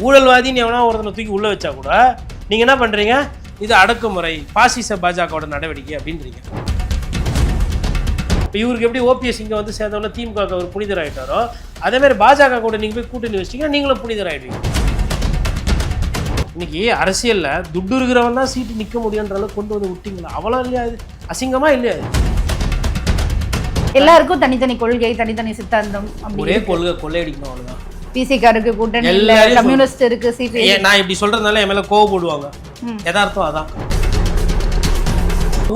ஊழல்வாதின்னு எவனா ஒருத்தனை தூக்கி உள்ளே வச்சா கூட நீங்கள் என்ன பண்ணுறீங்க, இது அடக்குமுறை பாசிச பாஜகவோட நடவடிக்கை அப்படின்றீங்க. இப்போ இவருக்கு எப்படி ஓபிஎஸ் இங்கே வந்து சேர்ந்தவொன்னே திமுக ஒரு புனிதர் ஆகிட்டாரோ, அதேமாதிரி பாஜக கூட நீங்கள் போய் கூட்டணி வச்சிட்டிங்கன்னா நீங்களும் புனிதர் ஆகிடுவீங்க. இன்னைக்கு அரசியலில் துட்டு இருக்கிறவன் தான் சீட்டு நிற்க முடியுன்ற அளவுக்கு கொண்டு வந்து விட்டீங்களா? அவ்வளோ இல்லையா? அது அசிங்கமாக இல்லையா? எல்லாருக்கும் தனித்தனி கொள்கை, தனித்தனி சித்தாந்தம், ஒரே கொள்கை கொள்ளையடிக்கணும், அவ்வளோதான். பிசிகாருக்கு கூட்டணி இல்ல, கம்யூனிஸ்ட் இருக்கு, சிபிஐ. நான் இப்படி சொல்றதுனால என் மேல கோவப்படுவாங்க. யதார்த்தம் அதான்.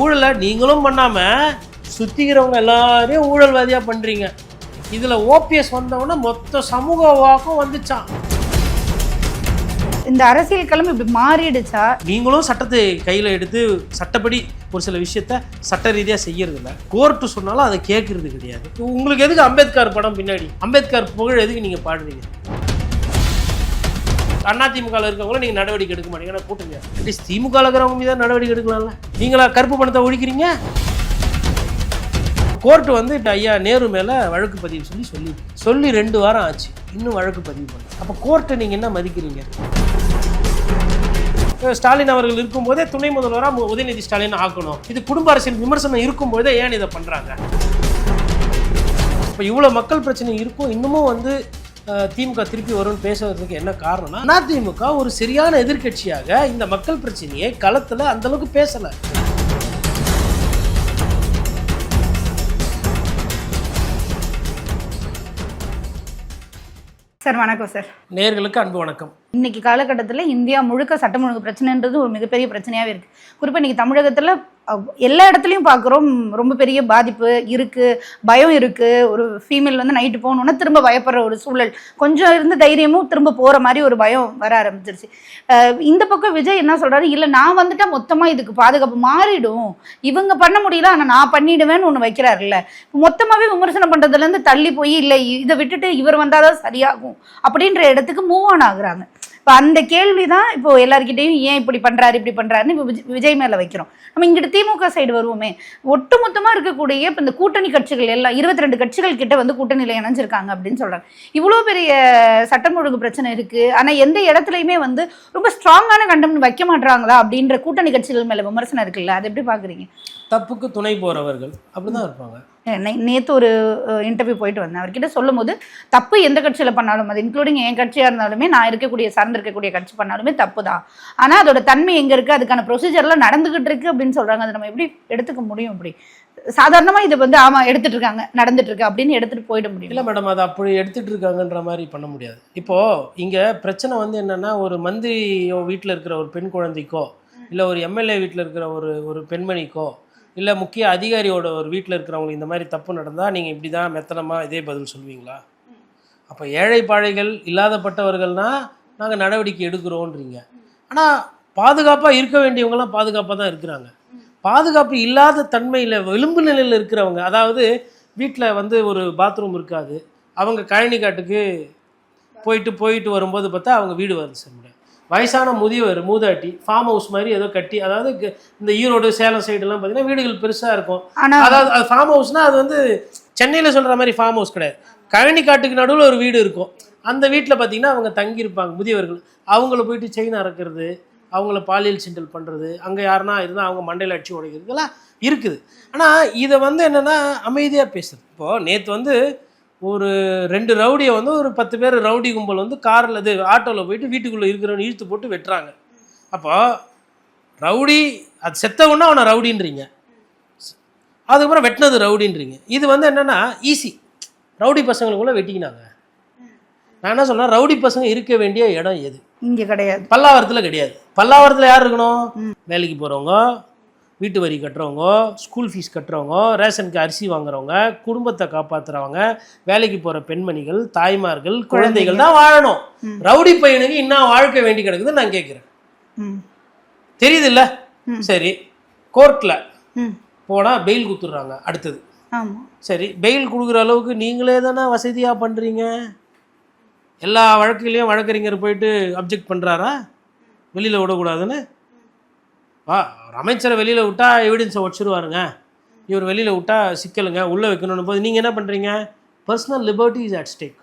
ஊழலை நீங்களும் பண்ணாம சுத்திக்கிறவங்க எல்லாரையும் ஊழல்வாதியா பண்றீங்க. இதுல ஓபிஎஸ் வந்தவொடனே மொத்த சமூக வாக்கம் வந்துச்சான். இந்த அரசியல் களம் இப்படி மாறிடுச்சா? நீங்களும் சட்டத்தை கையில் எடுத்து சட்டப்படி ஒரு சில விஷயத்த சட்ட ரீதியாக செய்யறது இல்லை. கோர்ட்டு சொன்னாலும் அதை கேட்கறது கிடையாது. உங்களுக்கு எதுக்கு அம்பேத்கர் படம் பின்னாடி? அம்பேத்கர் புகழ் எதுக்கு நீங்கள் பாடுறீங்க? அதிமுக இருக்கவங்களும் நீங்கள் நடவடிக்கை எடுக்க மாட்டீங்கன்னா கூட்டுங்க. அட்லீஸ்ட் திமுக இருக்கிறவங்க மீது நடவடிக்கை எடுக்கலாம்ல. நீங்களா கருப்பு பணத்தை ஒழிக்கிறீங்க? கோர்ட்டு வந்து இப்போ ஐயா நேரு மேலே வழக்கு பதிவு சொல்லி 2 வாரம் ஆச்சு, இன்னும் வழக்கு பதிவு பண்ண. அப்போ கோர்ட்டை நீங்கள் என்ன மதிக்கிறீங்க? ஸ்டாலின் அவர்கள் இருக்கும்போதே துணை முதல்வராக உதயநிதி ஸ்டாலின் ஆக்கணும். இது குடும்ப அரசியல் விமர்சனம் இருக்கும்போதே ஏன் இதை பண்ணுறாங்க? இப்போ இவ்வளோ மக்கள் பிரச்சனை இருக்கும், இன்னமும் வந்து திமுக திருப்பி வரும்னு பேசுறதுக்கு என்ன காரணம்னா, அதிமுக ஒரு சரியான எதிர்கட்சியாக இந்த மக்கள் பிரச்சனையை களத்தில் அந்தளவுக்கு பேசலை. சார் வணக்கம். சார் நேயர்களுக்கு அன்பு வணக்கம். இன்னைக்கு காலகட்டத்தில் இந்தியா முழுக்க சட்டம் ஒழுங்கு பிரச்சனைன்றது ஒரு மிகப்பெரிய பிரச்சனையாகவே இருக்குது. குறிப்பாக இன்றைக்கி தமிழகத்தில் எல்லா இடத்துலையும் பார்க்குறோம், ரொம்ப பெரிய பாதிப்பு இருக்குது, பயம் இருக்குது. ஒரு ஃபீமேல் வந்து நைட்டு போகணுன்னா திரும்ப பயப்படுற ஒரு சூழல், கொஞ்சம் இருந்த தைரியமும் திரும்ப போகிற மாதிரி ஒரு பயம் வர ஆரம்பிச்சிருச்சு. இந்த பக்கம் விஜய் என்ன சொல்கிறாரு, இல்லை நான் வந்துட்டால் மொத்தமாக இதுக்கு பாதுகாப்பு மாறிடும், இவங்க பண்ண முடியல ஆனால் நான் பண்ணிடுவேன்னு ஒன்று வைக்கிறாருல்ல. மொத்தமாகவே விமர்சனம் பண்ணுறதுலேருந்து தள்ளி போய் இல்லை இதை விட்டுட்டு இவர் வந்தால் தான் சரியாகும் அப்படின்ற இடத்துக்கு மூவ் ஆன் ஆகுறாங்க. இப்போ அந்த கேள்வி தான் இப்போ எல்லாருக்கிட்டையும் ஏன் இப்படி பண்ணுறாருன்னு இப்போ விஜய் மேலே வைக்கிறோம். நம்ம இங்கிட்ட திமுக சைடு வருவோமே, ஒட்டுமொத்தமாக இருக்கக்கூடிய இப்போ இந்த கூட்டணி கட்சிகள் எல்லாம் 22 கட்சிகள் கிட்ட வந்து கூட்டணியில் இணைஞ்சிருக்காங்க அப்படின்னு சொல்கிறாங்க. இவ்வளோ பெரிய சட்டம் ஒழுங்கு பிரச்சனை இருக்குது, ஆனால் எந்த இடத்துலையுமே வந்து ரொம்ப ஸ்ட்ராங்கான கண்டனம் வைக்க மாட்டாங்களா அப்படின்ற கூட்டணி கட்சிகள் மேலே விமர்சனம் இருக்குல்ல, அது எப்படி பார்க்குறீங்க? தப்புக்கு துணை போகிறவர்கள் அப்படிதான் இருப்பாங்க. நேற்று ஒரு இன்டர்வியூ போயிட்டு வந்தேன், அவர்கிட்ட சொல்லும் போது தப்பு எந்த கட்சியில் பண்ணாலும், அது இன்க்ளூடிங் என் கட்சியாக இருந்தாலுமே, நான் சார்ந்திருக்கக்கூடிய கட்சி பண்ணாலுமே தப்பு தான். ஆனால் அதோட தன்மை எங்கே இருக்குது, அதுக்கான ப்ரொசீஜர்லாம் நடந்துகிட்டு இருக்கு அப்படின்னு சொல்கிறாங்க. அதை நம்ம எப்படி எடுத்துக்க முடியும்? அப்படி சாதாரணமாக இதை வந்து ஆமாம் எடுத்துட்டு இருக்காங்க, நடந்துட்டு இருக்கு அப்படின்னு எடுத்துகிட்டு போயிட முடியும்? இல்லை மேடம், அதை அப்படி எடுத்துகிட்டு இருக்காங்கன்ற மாதிரி பண்ண முடியாது. இப்போது இங்கே பிரச்சனை வந்து என்னென்னா, ஒரு மந்திரியோ வீட்டில் இருக்கிற ஒரு பெண் குழந்தைக்கோ, இல்லை ஒரு எம்எல்ஏ வீட்டில் இருக்கிற ஒரு பெண்மணிக்கோ, இல்லை முக்கிய அதிகாரியோட ஒரு வீட்டில் இருக்கிறவங்களுக்கு இந்த மாதிரி தப்பு நடந்தால் நீங்கள் இப்படி தான் மெத்தனமாக இதே பதில் சொல்வீங்களா? அப்போ ஏழை பாழைகள் இல்லாதப்பட்டவர்கள்னால் நாங்கள் நடவடிக்கை எடுக்கிறோன்றீங்க. ஆனால் பாதுகாப்பாக இருக்க வேண்டியவங்களாம் பாதுகாப்பாக தான் இருக்கிறாங்க. பாதுகாப்பு இல்லாத தன்மையில் விளிம்பு நிலையில் இருக்கிறவங்க, அதாவது வீட்டில் வந்து ஒரு பாத்ரூம் இருக்காது, அவங்க கழனி காட்டுக்கு போயிட்டு வரும்போது பார்த்தா அவங்க வீடு வருது சார். வயசான முதியவர் மூதாட்டி ஃபார்ம் ஹவுஸ் மாதிரி ஏதோ கட்டி, அதாவது இந்த ஈரோடு சேலம் சைடெல்லாம் பார்த்தீங்கன்னா வீடுகள் பெருசாக இருக்கும். அதாவது அது ஃபார்ம் ஹவுஸ்னால் அது வந்து சென்னையில் சொல்கிற மாதிரி ஃபார்ம் ஹவுஸ் கிடையாது. கழனி காட்டுக்கு நடுவில் ஒரு வீடு இருக்கும். அந்த வீட்டில் பார்த்தீங்கன்னா அவங்க தங்கியிருப்பாங்க முதியவர்கள். அவங்கள போயிட்டு செயின் அறக்கிறது, அவங்கள பாலியல் சிண்டல் பண்ணுறது, அங்கே யாருன்னா இருந்தால் அவங்க மண்டையில் அடிச்சு உடைக்கிறது, இதெல்லாம் இருக்குது. ஆனால் இதை வந்து என்னென்னா அமைதியாக பேசுறது. இப்போது நேற்று வந்து ஒரு 2 ரவுடியை வந்து ஒரு 10 பேர் ரவுடி கும்பல் வந்து காரில் இது ஆட்டோவில் போயிட்டு வீட்டுக்குள்ளே இருக்கிறவங்க இழுத்து போட்டு வெட்டுறாங்க. அப்போ ரவுடி அது செத்தவொன்னா அவனை ரவுடின்றீங்க, அதுக்கப்புறம் வெட்டினது ரவுடின்றீங்க. இது வந்து என்னென்னா ஈஸி, ரவுடி பசங்களுக்குள்ளே வெட்டிக்கினாங்க. நான் என்ன சொல்கிறேன், ரவுடி பசங்க இருக்க வேண்டிய இடம் எது? இங்கே கிடையாது, பல்லாவரத்தில் கிடையாது. பல்லாவரத்தில் யார் இருக்கணும்? வேலைக்கு போகிறவங்க, வீட்டு வரி கட்டுறவங்க, ஸ்கூல் ஃபீஸ் கட்டுறவங்க, ரேஷனுக்கு அரிசி வாங்குறவங்க, குடும்பத்தை காப்பாற்றுறவங்க, வேலைக்கு போகிற பெண்மணிகள், தாய்மார்கள், குழந்தைகள் தான் வாழணும். ரவுடி பையனுக்கு இன்னும் வாழ்க்கை வேண்டி கிடக்குதுன்னு நான் கேட்குறேன். தெரியுது இல்லை? சரி, கோர்ட்டில் போனால் பெயில் கொடுத்துட்றாங்க. அடுத்தது சரி, பெயில் கொடுக்குற அளவுக்கு நீங்களே தானே வசதியாக பண்ணுறீங்க. எல்லா வழக்குலையும் வழக்கறிஞர் போயிட்டு அப்ஜெக்ட் பண்ணுறாரா வெளியில் விடக்கூடாதுன்னு? அமைச்சரை வெளியில் விட்டால் எவிடன்ஸை வச்சுருவாருங்க, இவர் வெளியில் விட்டால் சிக்கலுங்க, உள்ளே வைக்கணும்னு போது நீங்கள் என்ன பண்ணுறீங்க? Personal liberty is at stack,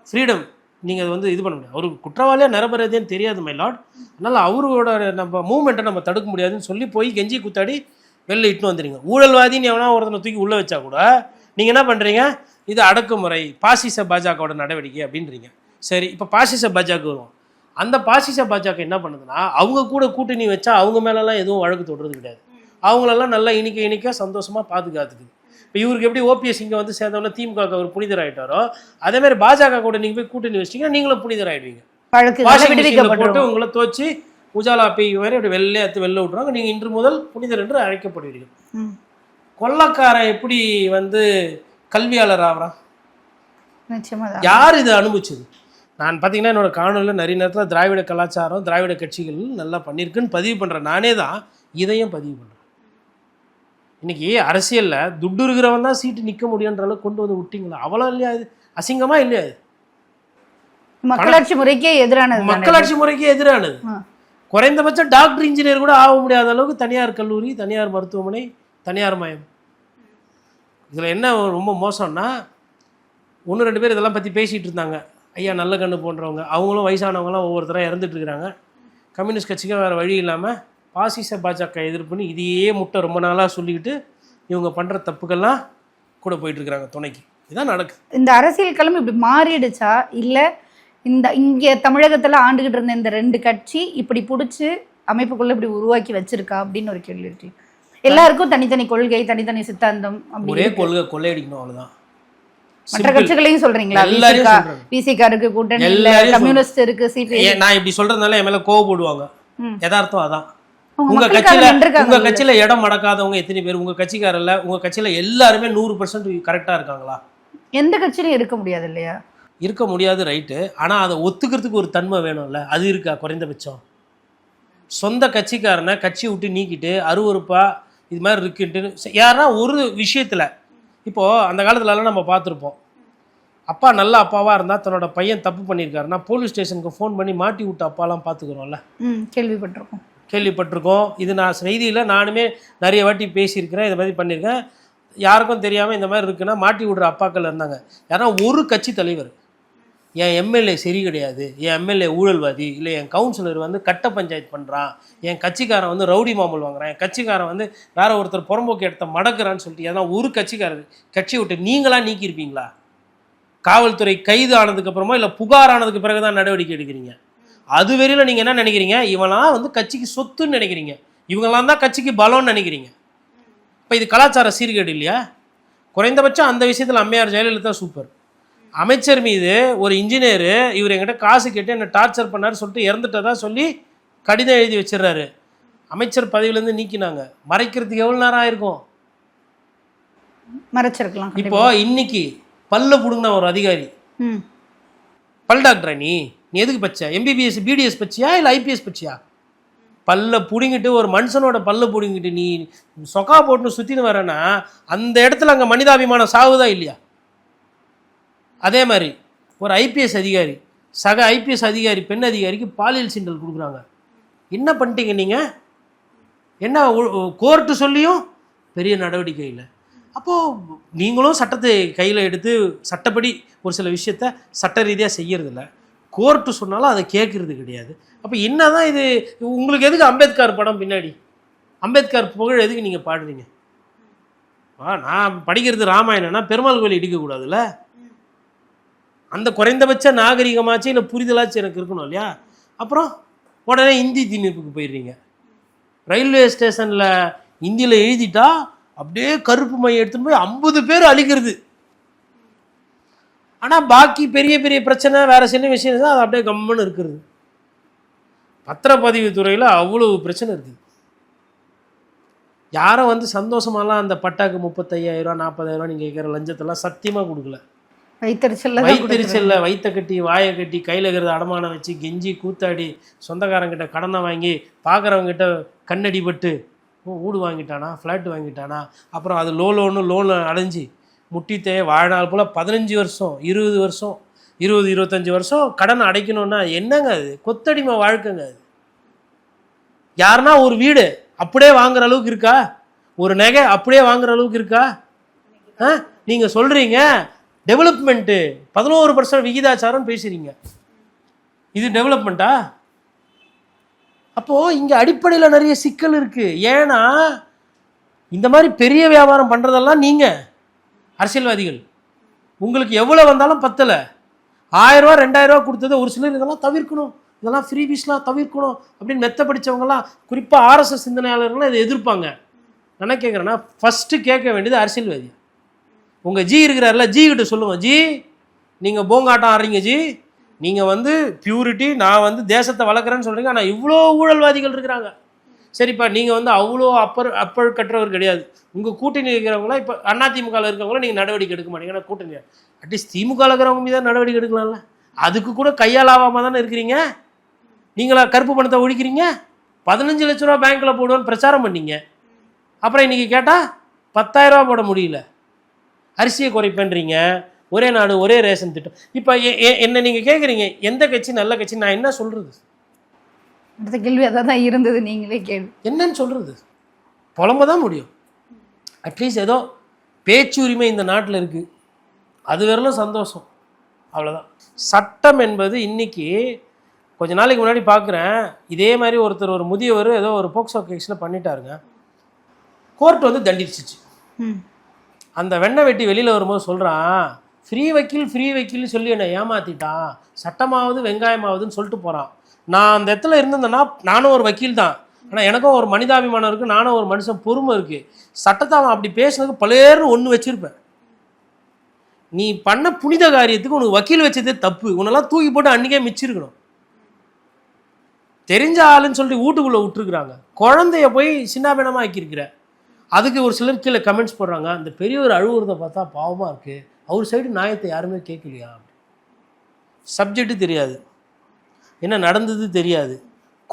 freedom. நீங்கள் வந்து இது பண்ண முடியாது. அவருக்கு குற்றவாளியாக நிரபராதியான்னு தெரியாது மை லார்ட். அதனால் அவரோட நம்ம மூவ்மெண்ட்டை நம்ம தடுக்க முடியாதுன்னு சொல்லி போய் கெஞ்சி குத்தாடி வெளில இட்டுன்னு வந்துடுங்க. ஊழல்வாதின்னு எவனா ஒருத்தனை தூக்கி உள்ளே வச்சா கூட நீங்கள் என்ன பண்ணுறீங்க, இது அடக்குமுறை பாசிச பாஜகவோட நடவடிக்கை அப்படின்றீங்க. சரி, இப்போ பாசிச பாஜக வருவோம். அந்த பாசிச பாஜக என்ன பண்ணுதுன்னா, அவங்க கூட கூட்டணி வச்சா அவங்க மேலெல்லாம் எதுவும் வழக்கு தொடுறது கிடையாது. அவங்களெல்லாம் நல்லா இனிக்க சந்தோஷமாக பாதுகாத்துக்குது. இப்போ இவருக்கு எப்படி ஓபிஎஸ் இங்கே வந்து சேர்ந்தவொன்னே திமுக அவர் புனிதர் ஆகிட்டாரோ, அதேமாதிரி பாஜக கூட நீங்கள் போய் கூட்டணி வச்சிட்டிங்கன்னா நீங்களும் புனிதர் ஆகிடுவீங்க. போட்டு உங்களை தோச்சு உஜாலா பை மாதிரி அப்படி வெளில விட்டுருவாங்க. நீங்கள் இன்று முதல் புனிதர் என்று அழைக்கப்படுவீர்கள். கொள்ளக்காரன் எப்படி வந்து கல்வியாளர் ஆகிறான்? யார் இது அனுபவிச்சது? நான் பார்த்தீங்கன்னா என்னோட காணொலியில் நிறைய நேரத்தில் திராவிட கலாச்சாரம் திராவிட கட்சிகள் நல்லா பண்ணியிருக்குன்னு பதிவு பண்ணுறேன். நானே தான் இதையும் பதிவு பண்ணுறேன். இன்னைக்கு அரசியலில் துட்டு இருக்கிறவன் தான் சீட்டு நிற்க முடியுன்ற அளவுக்கு கொண்டு வந்து விட்டீங்களா? அவ்வளோ இல்லையா? இது அசிங்கமா இல்லையா? இது மக்களாட்சி முறைக்கே எதிரானது. மக்களாட்சி முறைக்கே எதிரானது. குறைந்தபட்சம் டாக்டர் இன்ஜினியர் கூட ஆக முடியாத அளவுக்கு தனியார் கல்லூரி, தனியார் மருத்துவமனை, தனியார் மயம். இதில் என்ன ரொம்ப மோசம்னா, 1-2 பேர் இதெல்லாம் பற்றி பேசிகிட்டு இருந்தாங்க. ஐயா நல்ல கண்ணு போன்றவங்க, அவங்களும் வயசானவங்களாம் ஒவ்வொருத்தராக இறந்துட்டு இருக்கிறாங்க. கம்யூனிஸ்ட் கட்சிக்கு வேறு வழி இல்லாமல் பாசிச பாஜக எதிர்ப்புன்னு இதையே முட்டை ரொம்ப நாளாக சொல்லிக்கிட்டு இவங்க பண்ணுற தப்புக்கெல்லாம் கூட போயிட்டுருக்குறாங்க துணைக்கு. இதுதான் நடக்குது. இந்த அரசியல் களம் இப்படி மாறிடுச்சா, இல்லை இங்கே தமிழகத்தில் ஆண்டுகிட்டு இருந்த இந்த 2 கட்சி இப்படி பிடிச்சி அமைப்புக்குள்ளே இப்படி உருவாக்கி வச்சிருக்கா அப்படின்னு ஒரு கேள்வி இருக்கு. எல்லாருக்கும் தனித்தனி கொள்கை, தனித்தனி சித்தாந்தம், ஒரே கொள்கை, கொள்ளையடிக்கணும், அவ்வளோதான். மற்ற கட்சிகளையும் சொல்றீங்களா? விசிகா இருக்கு, கூட்டணி இல்ல, கம்யூனிஸ்ட் இருக்கு, சிபிஐ. நான் இப்படி சொல்றதுனால என் மேல கோவப்படுவாங்க. யதார்த்தம் அதான். உங்க கட்சியில இடம் மடக்காதவங்க எத்தனை பேர் உங்க கட்சிக்காரல்ல? உங்க கட்சியில எல்லாருமே 100% கரெக்டா இருக்காங்களா? எந்த கட்சியிலும் இருக்க முடியாது இல்லையா? இருக்க முடியாது, ரைட்டு. ஆனா அதை ஒத்துக்கிறதுக்கு ஒரு தன்மை வேணும்ல, அது இருக்கா? குறைந்தபட்சம் சொந்த கட்சிக்காரனை கட்சி விட்டு நீக்கிட்டு அருவருப்பா இது மாதிரி இருக்குன்ட்டு யாருன்னா ஒரு விஷயத்துல, இப்போது அந்த காலத்துலலாம் நம்ம பார்த்துருப்போம், அப்பா நல்ல அப்பாவாக இருந்தால் தன்னோட பையன் தப்பு பண்ணியிருக்காருன்னா போலீஸ் ஸ்டேஷனுக்கு ஃபோன் பண்ணி மாட்டி விட்ட அப்பாலாம் பார்த்துக்குறோம்ல. கேள்விப்பட்டிருக்கோம். இது நான் செய்தியில் நானுமே நிறைய வாட்டி பேசியிருக்கிறேன், இதை மாதிரி பண்ணியிருக்கேன். யாருக்கும் தெரியாமல் இந்த மாதிரி இருக்குன்னா மாட்டி விடுற அப்பாக்கள் இருந்தாங்க. யாரா ஒரு கட்சி தலைவர், என் எம்எல்ஏ சரி கிடையாது, என் எம்எல்ஏ ஊழல்வாதி, இல்லை என் கவுன்சிலர் வந்து கட்ட பஞ்சாயத்து பண்ணுறான், என் கட்சிக்காரன் வந்து ரவுடி மாமூல் வாங்குறான், என் கட்சிக்காரன் வந்து வேற ஒருத்தர் புறம்போக்கு இடத்த மடக்குறான்னு சொல்லிட்டு எதனா ஒரு கட்சிக்காரர் கட்சியை விட்டு நீங்களாக நீக்கியிருப்பீங்களா? காவல்துறை கைது ஆனதுக்கப்புறமா இல்லை புகார் ஆனதுக்கு பிறகு தான் நடவடிக்கை எடுக்கிறீங்க. அது வரையில் நீங்கள் என்ன நினைக்கிறீங்க? இவெல்லாம் வந்து கட்சிக்கு சொத்துன்னு நினைக்கிறீங்க, இவங்கெல்லாம் தான் கட்சிக்கு பலம்னு நினைக்கிறீங்க. இப்போ இது கலாச்சார சீர்கேடு இல்லையா? குறைந்தபட்சம் அந்த விஷயத்தில் அம்மையார் ஜெயலலிதா சூப்பர். அமைச்சர் மீது ஒரு இன்ஜினியரு இவர் என்கிட்ட காசு கேட்டு என்னை டார்ச்சர் பண்ணார் சொல்லிட்டு இறந்துட்டதா சொல்லி கடிதம் எழுதி வச்சிடறாரு. அமைச்சர் பதவியிலேருந்து நீக்கினாங்க. மறைக்கிறதுக்கு எவ்வளோ நேரம் ஆயிருக்கும்? மறைச்சிருக்கலாம். இப்போ இன்னைக்கு பல்ல புடுங்கின ஒரு அதிகாரி, பல் டாக்டரா நீ எதுக்கு பச்ச? எம்பிபிஎஸ் பிடிஎஸ் பச்சியா இல்லை ஐபிஎஸ் பச்சியா? பல்ல பிடுங்கிட்டு ஒரு மனுஷனோட பல்ல பிடுங்கிட்டு நீ சொக்கா போட்டுன்னு சுற்றின்னு வரேன்னா அந்த இடத்துல அங்கே மனிதாபிமானம் சாகுதா இல்லையா? அதே மாதிரி ஒரு ஐபிஎஸ் அதிகாரி சக ஐபிஎஸ் அதிகாரி பெண் அதிகாரிக்கு பாலியல் சீண்டல் கொடுக்குறாங்க. என்ன பண்ணிட்டீங்க நீங்கள்? என்ன கோர்ட்டு சொல்லியும் பெரிய நடவடிக்கை இல்லை. அப்போது நீங்களும் சட்டத்தை கையில் எடுத்து சட்டப்படி ஒரு சில விஷயத்த சட்ட ரீதியாக செய்யறதில்ல, கோர்ட்டு சொன்னாலும் அதை கேட்குறது கிடையாது. அப்போ என்ன தான் இது? உங்களுக்கு எதுக்கு அம்பேத்கர் படம் பின்னாடி? அம்பேத்கர் புகழ் எதுக்கு நீங்கள் பாடுறீங்க? நான் படிக்கிறது ராமாயணம்னா பெருமாள் கோயில் இடிக்கக்கூடாதுல்ல? அந்த குறைந்தபட்ச நாகரிகமாச்சு இல்லை புரிதலாச்சு எனக்கு இருக்கணும் இல்லையா? அப்புறம் உடனே இந்தி திணிப்புக்கு போயிடுறீங்க. ரயில்வே ஸ்டேஷனில் இந்தியில் எழுதிட்டா அப்படியே கருப்பு மையம் எடுத்துன்னு போய் 50 பேர் அழிக்கிறது. ஆனால் பாக்கி பெரிய பெரிய பிரச்சனை வேறு சின்ன விஷயம் தான் அது அப்படியே கம்முன்னு இருக்கிறது. பத்திரப்பதிவு துறையில் அவ்வளோ பிரச்சனை இருக்குது. யாரும் வந்து சந்தோஷமாலாம் அந்த பட்டாக்கு 35,000 40,000 நீங்கள் கேட்குற லஞ்சத்தெல்லாம் சத்தியமாக கொடுக்கல. வயிற்றுச்சல்ல வயிற்ற கட்டி வாயை கட்டி கையில் இருக்கிறத அடமானம் வச்சு கெஞ்சி கூத்தாடி சொந்தக்காரங்கிட்ட கடனை வாங்கி பார்க்குறவங்கிட்ட கண்ணடிபட்டு வீடு வாங்கிட்டானா, ஃப்ளாட்டு வாங்கிட்டானா, அப்புறம் அது லோனு அடைஞ்சி முட்டித்தே வாழ்நாள் போல் 15 வருஷம் 20 வருஷம் 20-25 வருஷம் கடன் அடைக்கணும்னா என்னங்க அது? கொத்தடிமை வாழ்க்கைங்க அது. யாருன்னா ஒரு வீடு அப்படியே வாங்குற அளவுக்கு இருக்கா? ஒரு நகை அப்படியே வாங்குற அளவுக்கு இருக்கா? நீங்கள் சொல்கிறீங்க டெவலப்மெண்ட்டு 11% விகிதாச்சாரம் பேசுகிறீங்க. இது டெவலப்மெண்ட்டா? அப்போது இங்கே அடிப்படையில் நிறைய சிக்கல் இருக்குது. ஏன்னா இந்த மாதிரி பெரிய வியாபாரம் பண்ணுறதெல்லாம் நீங்கள் அரசியல்வாதிகள். உங்களுக்கு எவ்வளோ வந்தாலும் பத்தலை. 1000 ரூபா 2000 ரூபா கொடுத்தது ஒரு சிலர் இதெல்லாம் தவிர்க்கணும், இதெல்லாம் ஃப்ரீ பீஸ்லாம் தவிர்க்கணும் அப்படின்னு மெத்த படித்தவங்கலாம், குறிப்பாக ஆர்எஸ்எஸ் சிந்தனையாளர்கள்லாம் இதை எதிர்ப்பாங்க. நான் என்ன கேட்குறேன்னா, ஃபஸ்ட்டு கேட்க வேண்டியது அரசியல்வாதி. உங்கள் ஜி இருக்கிறார்ல, ஜி கிட்ட சொல்லுவோம், ஜி நீங்கள் போங்காட்டம் ஆடுறீங்க ஜி, நீங்கள் வந்து பியூரிட்டி, நான் வந்து தேசத்தை வளர்க்குறேன்னு சொல்கிறீங்க, ஆனால் இவ்வளோ ஊழல்வாதிகள் இருக்கிறாங்க. சரிப்பா, நீங்கள் வந்து அவ்வளோ அப்பர் கட்டுறவர் கிடையாது. உங்கள் கூட்டணி இருக்கிறவங்களாம் இப்போ அதிமுகவில் இருக்கிறவங்களாம் நீங்கள் நடவடிக்கை எடுக்க மாட்டீங்க. ஏன்னா கூட்டணி அட்லீஸ்ட் திமுக இருக்கிறவங்க மீது தான் நடவடிக்கை எடுக்கலாம்ல. அதுக்கு கூட கையாளாவாமல் தானே இருக்கிறீங்க. நீங்களா கருப்பு பணத்தை ஒழிக்கிறீங்க. 15 லட்ச ரூபா பேங்க்கில் போடுவோன்னு பிரச்சாரம் பண்ணீங்க. அப்புறம் இன்றைக்கி கேட்டால் 10,000 ரூபா போட முடியல. அரிசியை குறைப்பேன்றீங்க. ஒரே நாடு ஒரே ரேஷன் திட்டம். இப்போ என்ன நீங்கள் கேட்குறீங்க எந்த கட்சி நல்ல கட்சி? நான் என்ன சொல்கிறது? அடுத்த கேள்வி அதான் தான் இருந்தது. நீங்களே கேள்வி என்னன்னு சொல்கிறது? புலம்ப தான் முடியும். அட்லீஸ்ட் ஏதோ பேச்சு உரிமை இந்த நாட்டில் இருக்குது, அது வரலும் சந்தோஷம், அவ்வளோதான். சட்டம் என்பது இன்றைக்கி கொஞ்ச நாளைக்கு முன்னாடி பார்க்குறேன், இதே மாதிரி ஒருத்தர் ஒரு முதியவர் ஏதோ ஒரு போக்சோ கேஸில் பண்ணிட்டாருங்க. கோர்ட் வந்து தண்டிச்சிச்சு. அந்த வெண்ணெய் வெட்டி வெளியில் வரும்போது சொல்கிறான், ஃப்ரீ வக்கீல்னு சொல்லி என்னை ஏமாற்றிட்டான், சட்டமாவது வெங்காயமாவதுன்னு சொல்லிட்டு போகிறான். நான் அந்த இடத்துல இருந்திருந்தேன்னா நானும் ஒரு வக்கீல் தான், ஆனால் எனக்கும் ஒரு மனிதாபிமானம் இருக்குது, நானும் ஒரு மனுஷன் பொறுமை இருக்குது. சட்டத்தை அவன் அப்படி பேசுனதுக்கு பலேர்னு ஒன்று வச்சுருப்பேன். நீ பண்ண புனித காரியத்துக்கு உனக்கு வக்கீல் வச்சதே தப்பு, உன்னெல்லாம் தூக்கி போட்டு அன்றைக்கே மிச்சிருக்கணும். தெரிஞ்ச ஆளுன்னு சொல்லிட்டு வீட்டுக்குள்ளே விட்டுருக்குறாங்க, குழந்தைய போய் சின்னாபினமாக ஆக்கியிருக்கிற. அதுக்கு ஒரு சிலர் கீழே கமெண்ட்ஸ் போடுறாங்க, அந்த பெரியவர் அழுவுறதை பார்த்தா பாவமாக இருக்குது, அவர் சைடு நியாயத்தை யாருமே கேட்கலையா? சப்ஜெக்ட்டு தெரியாது, என்ன நடந்தது தெரியாது.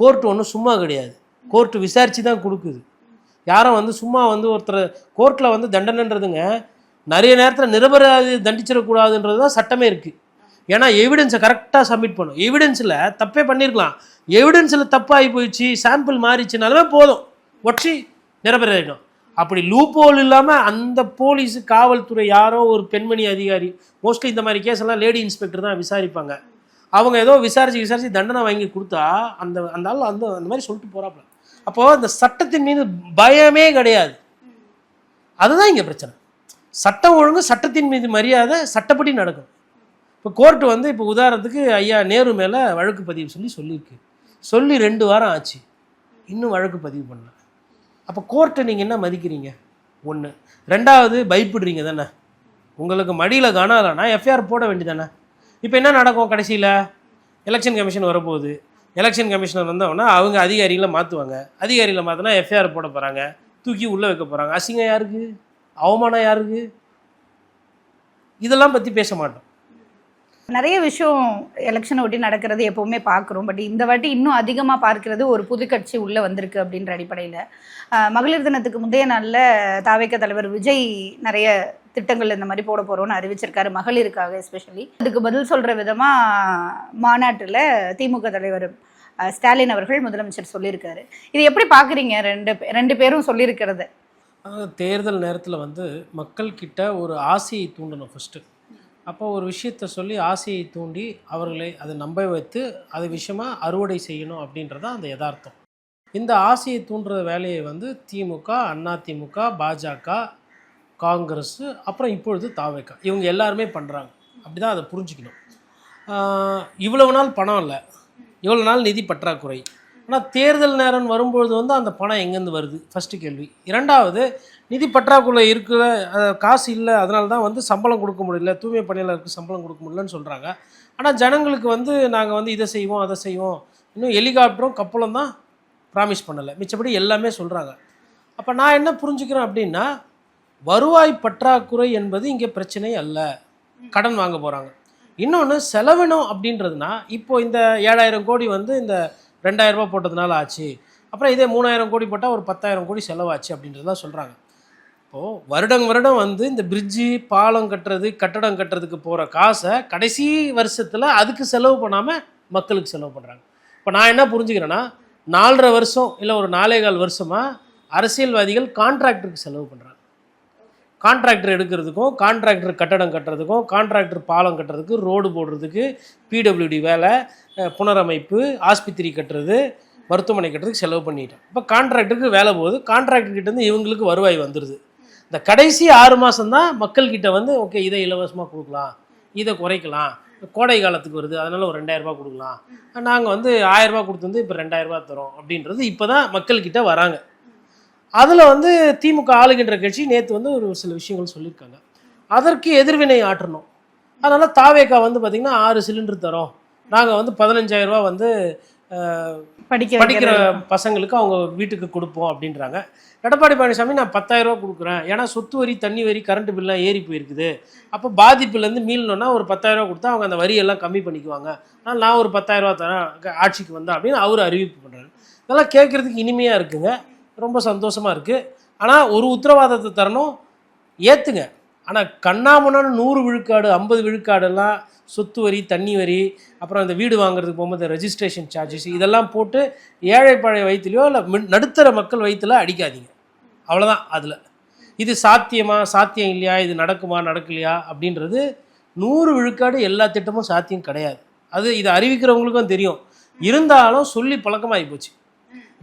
கோர்ட்டு ஒன்றும் சும்மா கிடையாது, கோர்ட்டு விசாரித்து தான் கொடுக்குது. யாரும் வந்து சும்மா வந்து ஒருத்தர் கோர்ட்டில் வந்து தண்டனைன்றதுங்க நிறைய நேரத்தில் நிரபராதி தண்டிச்சிடக்கூடாதுன்றது தான் சட்டமே இருக்குது. ஏன்னா எவிடன்ஸை கரெக்டாக சப்மிட் பண்ணும். எவிடன்ஸில் தப்பே பண்ணியிருக்கலாம், எவிடன்ஸில் தப்பாகி போயிடுச்சு, சாம்பிள் மாறிச்சுனாலுமே போதும், ஒற்றி நிரபராயிடும். அப்படி லூப் ஹோல் இல்லாமல் அந்த போலீஸு காவல்துறை யாரோ ஒரு பெண்மணி அதிகாரி, மோஸ்ட்லி இந்த மாதிரி கேஸ் எல்லாம் லேடி இன்ஸ்பெக்டர் தான் விசாரிப்பாங்க. அவங்க ஏதோ விசாரித்து தண்டனை வாங்கி கொடுத்தா அந்த ஆள் அந்த மாதிரி சொல்லிட்டு போகிறாப்புல. அப்போது அந்த சட்டத்தின் மீது பயமே கிடையாது. அதுதான் இங்கே பிரச்சனை. சட்டம் ஒழுங்கு, சட்டத்தின் மீது மரியாதை, சட்டப்படி நடக்கும். இப்போ கோர்ட்டு வந்து இப்போ உதாரணத்துக்கு ஐயா நேரு மேலே வழக்கு பதிவு சொல்லியிருக்கு, சொல்லி 2 வாரம் ஆச்சு, இன்னும் வழக்கு பதிவு பண்ணல. அப்போ கோர்ட்டை நீங்கள் என்ன மதிக்கிறீங்க? 1. 2வது பயப்படுறீங்க தானே. உங்களுக்கு மடியில் கனாலனா எஃப்ஐஆர் போட வேண்டியதானே. இப்போ என்ன நடக்கும்? கடைசியில் எலெக்ஷன் கமிஷன் வரப்போகுது. எலெக்ஷன் கமிஷனர் வந்தவொடனே அவங்க அதிகாரிகளை மாற்றுவாங்க. அதிகாரிகளை மாற்றினா எஃப்ஐஆர் போட போகிறாங்க, தூக்கி உள்ளே வைக்க போகிறாங்க. அசிங்கம் யாருக்கு? அவமானம் யாருக்கு? இதெல்லாம் பற்றி பேச மாட்டோம். நிறைய விஷயம் எலெக்ஷனை ஒட்டி நடக்கிறது எப்போவுமே பார்க்குறோம். பட் இந்த வாட்டி இன்னும் அதிகமாக பார்க்கிறது ஒரு புது கட்சி உள்ளே வந்திருக்கு அப்படின்ற அடிப்படையில் மகளிர் தினத்துக்கு முந்தைய நாளில் தாவேக தலைவர் விஜய் நிறைய திட்டங்கள் இந்த மாதிரி போட போகிறோன்னு அறிவிச்சிருக்காரு, மகளிருக்காக எஸ்பெஷலி. அதுக்கு பதில் சொல்கிற விதமாக மாநாட்டில் திமுக தலைவர் ஸ்டாலின் அவர்கள் முதலமைச்சர் சொல்லியிருக்காரு. இது எப்படி பார்க்குறீங்க? ரெண்டு பேரும் சொல்லியிருக்கிறது. தேர்தல் நேரத்தில் வந்து மக்கள்கிட்ட ஒரு ஆசையை தூண்டணும் ஃபஸ்ட்டு. அப்போ ஒரு விஷயத்தை சொல்லி ஆசையை தூண்டி அவர்களை அதை நம்ப வைத்து அது விஷயமாக அறுவடை செய்யணும் அப்படின்றத அந்த யதார்த்தம். இந்த ஆசையை தூண்டுற வேலையை வந்து திமுக, அதிமுக, பாஜக, காங்கிரஸ், அப்புறம் இப்பொழுது தாவேக, இவங்க எல்லாருமே பண்ணுறாங்க. அப்படி தான் அதை புரிஞ்சுக்கணும். இவ்வளவு நாள் பணம் இல்லை, இவ்வளோ நாள் நிதி பற்றாக்குறை. ஆனால் தேர்தல் நேரம் வரும்பொழுது வந்து அந்த பணம் எங்கேருந்து வருது? ஃபஸ்ட்டு கேள்வி. 2வது, நிதி பற்றாக்குறை இருக்கிற காசு இல்லை, அதனால தான் வந்து சம்பளம் கொடுக்க முடியல, தூய்மை பணியாளருக்கு சம்பளம் கொடுக்க முடியலன்னு சொல்கிறாங்க. ஆனால் ஜனங்களுக்கு வந்து நாங்கள் வந்து இதை செய்வோம் அதை செய்வோம், இன்னும் ஹெலிகாப்டரும் கப்பலும் தான் ப்ராமிஸ் பண்ணலை, மிச்சப்படி எல்லாமே சொல்கிறாங்க. அப்போ நான் என்ன புரிஞ்சுக்கிறேன் அப்படின்னா, வருவாய் பற்றாக்குறை என்பது இங்கே பிரச்சனை அல்ல. கடன் வாங்க போகிறாங்க. இன்னொன்று செலவினம் அப்படின்றதுனா, இப்போது இந்த 7000 கோடி வந்து இந்த 2000 ரூபா போட்டதுனால ஆச்சு, அப்புறம் இதே 3000 கோடி போட்டால் ஒரு 10,000 கோடி செலவாச்சு அப்படின்றதான் சொல்கிறாங்க. இப்போது வருடம் வந்து இந்த பிரிட்ஜு, பாலம் கட்டுறது, கட்டடம் கட்டுறதுக்கு போகிற காசை கடைசி வருஷத்தில் அதுக்கு செலவு பண்ணாமல் மக்களுக்கு செலவு பண்ணுறாங்க. இப்போ நான் என்ன புரிஞ்சுக்கிறேன்னா, 4.5 வருஷம் இல்லை ஒரு 4.25 வருஷமாக அரசியல்வாதிகள் கான்ட்ராக்டருக்கு செலவு பண்ணுறாங்க. கான்ட்ராக்டர் எடுக்கிறதுக்கும், கான்ட்ராக்டர் கட்டடம் கட்டுறதுக்கும், கான்ட்ராக்டர் பாலம் கட்டுறதுக்கு, ரோடு போடுறதுக்கு, பிடபிள்யூடி வேலை, புனரமைப்பு, ஆஸ்பத்திரி கட்டுறது, மருத்துவமனை கட்டுறதுக்கு செலவு பண்ணிட்டோம். இப்போ கான்ட்ராக்டருக்கு வேலை போகுது, கான்ட்ராக்டர்கிட்டேருந்து இவங்களுக்கு வருவாய் வந்துடுது. இந்த கடைசி 6 மாதம் தான் மக்கள்கிட்ட வந்து ஓகே இதை இலவசமாக கொடுக்கலாம், இதை குறைக்கலாம், கோடை காலத்துக்கு வருது அதனால் ஒரு 2000 ரூபா கொடுக்கலாம், நாங்கள் வந்து 1000 ரூபா கொடுத்து வந்து இப்போ 2000 ரூபா தரோம் அப்படின்றது இப்போ தான் மக்கள்கிட்ட வராங்க. அதில் வந்து திமுக ஆளுகின்ற கட்சி நேற்று வந்து ஒரு சில விஷயங்கள் சொல்லியிருக்காங்க. அதற்கு எதிர்வினை ஆற்றணும். அதனால் தாவேகா வந்து பார்த்திங்கன்னா 6 சிலிண்டர் தரோம், நாங்கள் வந்து 15000 ரூபா வந்து படிக்கிற பசங்களுக்கு அவங்க வீட்டுக்கு கொடுப்போம் அப்படின்றாங்க. எடப்பாடி பழனிசாமி நான் 10000 ரூபா கொடுக்குறேன், ஏன்னா சொத்து வரி, தண்ணி வரி, கரண்ட் பில்லாம் ஏறி போயிருக்குது, அப்போ பாதிப்புலேருந்து மீளணும்னா ஒரு 10000 ரூபா கொடுத்தா அவங்க அந்த வரியெல்லாம் கம்மி பண்ணிக்குவாங்க, ஆனால் நான் ஒரு 10000 ரூபா தரேன் ஆட்சிக்கு வந்தேன் அப்படின்னு அவர் அறிவிப்பு பண்ணுறாரு. இதெல்லாம் கேட்குறதுக்கு இனிமையாக இருக்குங்க, ரொம்ப சந்தோஷமாக இருக்குது. ஆனால் ஒரு உத்தரவாதத்தை தரணும், ஏற்றுங்க. ஆனால் கண்ணாமண்ணான்னு 100 விழுக்காடு 50 விழுக்காடெல்லாம் சொத்து வரி, தண்ணி வரி, அப்புறம் அந்த வீடு வாங்குறதுக்கு போகும்போது ரெஜிஸ்ட்ரேஷன் சார்ஜஸ் இதெல்லாம் போட்டு ஏழை பழைய வயிற்றுலையோ இல்லை நடுத்தர மக்கள் வயிற்றுல அடிக்காதீங்க. அவ்வளோதான். அதில் இது சாத்தியம் இல்லையா, இது நடக்குமா நடக்கலையா அப்படின்றது 100 விழுக்காடு எல்லா திட்டமும் சாத்தியம் கிடையாது. இது அறிவிக்கிறவங்களுக்கும் தெரியும். இருந்தாலும் சொல்லி பழக்கமாகி போச்சு.